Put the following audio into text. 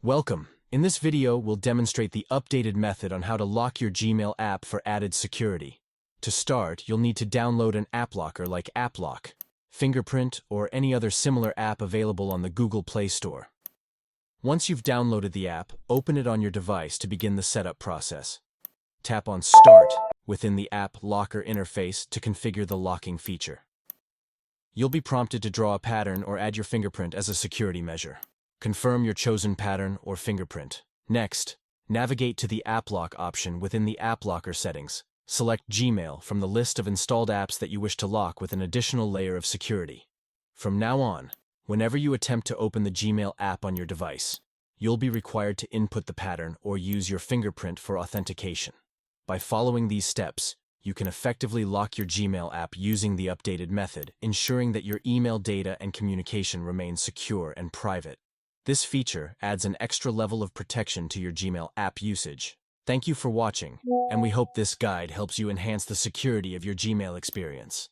Welcome. In this video, we'll demonstrate the updated method on how to lock your Gmail app for added security. To start, you'll need to download an app locker like Lock-Fingerprint or any other similar app available on the Google Play Store. Once you've downloaded the app, open it on your device to begin the setup process. Tap on Start within the app locker interface to configure the locking feature. You'll be prompted to draw a pattern or add your fingerprint as a security measure. Confirm your chosen pattern or fingerprint. Next, navigate to the App Lock option within the App Locker settings. Select Gmail from the list of installed apps that you wish to lock with an additional layer of security. From now on, whenever you attempt to open the Gmail app on your device, you'll be required to input the pattern or use your fingerprint for authentication. By following these steps, you can effectively lock your Gmail app using the updated method, ensuring that your email data and communication remain secure and private. This feature adds an extra level of protection to your Gmail app usage. Thank you for watching, and we hope this guide helps you enhance the security of your Gmail experience.